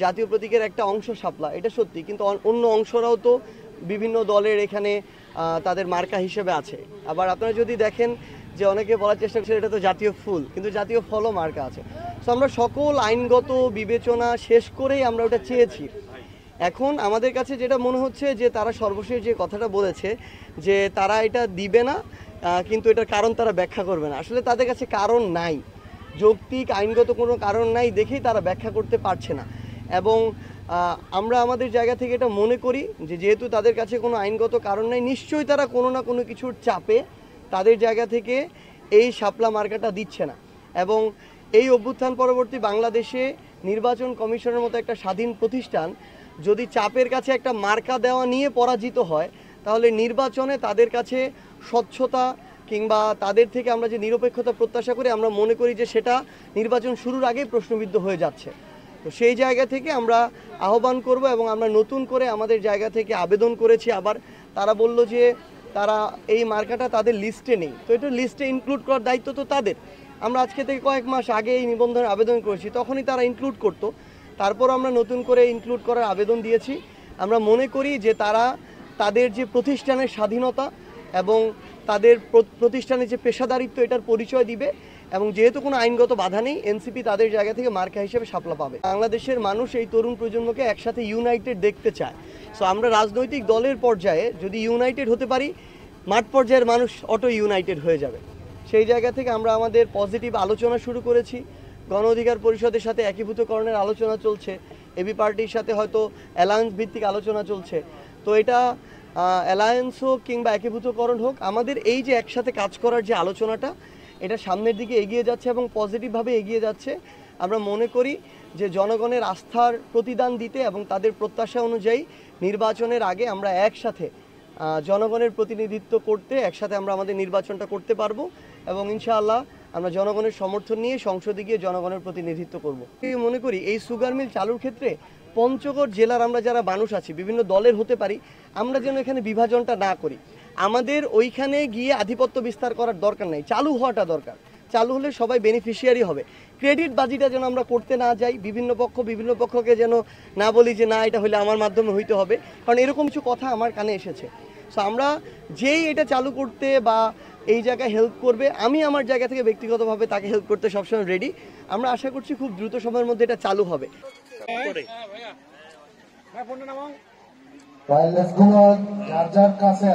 জাতীয় প্রতীকের একটা অংশ শাপলা, এটা সত্যি, কিন্তু অন্য অংশরাও তো বিভিন্ন দলের এখানে তাদের মার্কা হিসেবে আছে। আবার আপনারা যদি দেখেন যে অনেকে বলার চেষ্টা করছে এটা তো জাতীয় ফুল, কিন্তু জাতীয় ফলও মার্কা আছে। তো আমরা সকল আইনগত বিবেচনা শেষ করেই আমরা ওটা চেয়েছি। এখন আমাদের কাছে যেটা মনে হচ্ছে যে তারা সর্বশেষ যে কথাটা বলেছে যে তারা এটা দিবে না, কিন্তু এটার কারণ তারা ব্যাখ্যা করবে না। আসলে তাদের কাছে কারণ নাই, যৌক্তিক আইনগত কোনো কারণ নাই দেখেই তারা ব্যাখ্যা করতে পারছে না। এবং আমরা আমাদের জায়গা থেকে এটা মনে করি যে যেহেতু তাদের কাছে কোনো আইনগত কারণ নাই, নিশ্চয়ই তারা কোনো না কোনো কিছুর চাপে তাদের জায়গা থেকে এই শাপলা মার্কাটা দিচ্ছে না। এবং এই অভ্যুত্থান পরবর্তী বাংলাদেশে নির্বাচন কমিশনের মতো একটা স্বাধীন প্রতিষ্ঠান যদি চাপের কাছে একটা মার্কা দেওয়া নিয়ে পরাজিত হয়, তাহলে নির্বাচনে তাদের কাছে স্বচ্ছতা কিংবা তাদের থেকে আমরা যে নিরপেক্ষতা প্রত্যাশা করি, আমরা মনে করি যে সেটা নির্বাচন শুরুর আগেই প্রশ্নবিদ্ধ হয়ে যাচ্ছে। তো সেই জায়গা থেকে আমরা আহ্বান করব এবং আমরা নতুন করে আমাদের জায়গা থেকে আবেদন করেছি। আবার তারা বলল যে তারা এই মার্কাটা তাদের লিস্টে নেই, তো এটা লিস্টে ইনক্লুড করার দায়িত্ব তো তাদের। আমরা আজকে থেকে কয়েক মাস আগে এই নিবন্ধনের আবেদন করেছি, তখনই তারা ইনক্লুড করতো। তারপর আমরা নতুন করে ইনক্লুড করার আবেদন দিয়েছি। আমরা মনে করি যে তারা তাদের যে প্রতিষ্ঠানের স্বাধীনতা এবং তাদের প্রতিষ্ঠানের যে পেশাদারিত্ব, এটার পরিচয় দিবে। এবং যেহেতু কোনো আইনগত বাধা নেই, এনসিপি তাদের জায়গা থেকে মার্কা হিসেবে শাপলা পাবে। বাংলাদেশের মানুষ এই তরুণ প্রজন্মকে একসাথে ইউনাইটেড দেখতে চায়। সো আমরা রাজনৈতিক দলের পর্যায়ে যদি ইউনাইটেড হতে পারি, মাঠ পর্যায়ের মানুষ অটো ইউনাইটেড হয়ে যাবে। সেই জায়গা থেকে আমরা আমাদের পজিটিভ আলোচনা শুরু করেছি। গণ অধিকার পরিষদের সাথে একীভূতকরণের আলোচনা চলছে, এবি পার্টির সাথে হয়তো অ্যালায়েন্স ভিত্তিক আলোচনা চলছে। তো এটা অ্যালায়েন্স হোক কিংবা একীভূতকরণ হোক, আমাদের এই যে একসাথে কাজ করার যে আলোচনাটা, এটা সামনের দিকে এগিয়ে যাচ্ছে এবং পজিটিভভাবে এগিয়ে যাচ্ছে। আমরা মনে করি যে জনগণের আস্থার প্রতিদান দিতে এবং তাদের প্রত্যাশা অনুযায়ী নির্বাচনের আগে আমরা একসাথে জনগণের প্রতিনিধিত্ব করতে একসাথে আমরা আমাদের নির্বাচনটা করতে পারবো। এবং ইনশাআল্লাহ আমরা জনগণের সমর্থন নিয়ে সংসদে গিয়ে জনগণের প্রতিনিধিত্ব করব। মনে করি এই সুগার মিল চালুর ক্ষেত্রে পঞ্চগড় জেলার আমরা যারা মানুষ আছি, বিভিন্ন দলের হতে পারি, আমরা যেন এখানে বিভাজনটা না করি। আমাদের ওইখানে গিয়ে আধিপত্য বিস্তার করার দরকার নেই, চালু হওয়াটা দরকার। চালু হলে সবাই বেনিফিশিয়ারি হবে। ক্রেডিট বাজিটা যেন আমরা করতে না যাই, বিভিন্ন পক্ষকে যেন না বলি যে না এটা হলে আমার মাধ্যমে হইতে হবে, কারণ এরকম কিছু কথা আমার কানে এসেছে। সো আমরা যেই এটা চালু করতে বা এই জায়গায় হেল্প করবে, আমি আমার জায়গা থেকে ব্যক্তিগতভাবে তাকে হেল্প করতে সবসময় রেডি। আমরা আশা করছি খুব দ্রুত সময়ের মধ্যে এটা চালু হবে। যার যার কাছে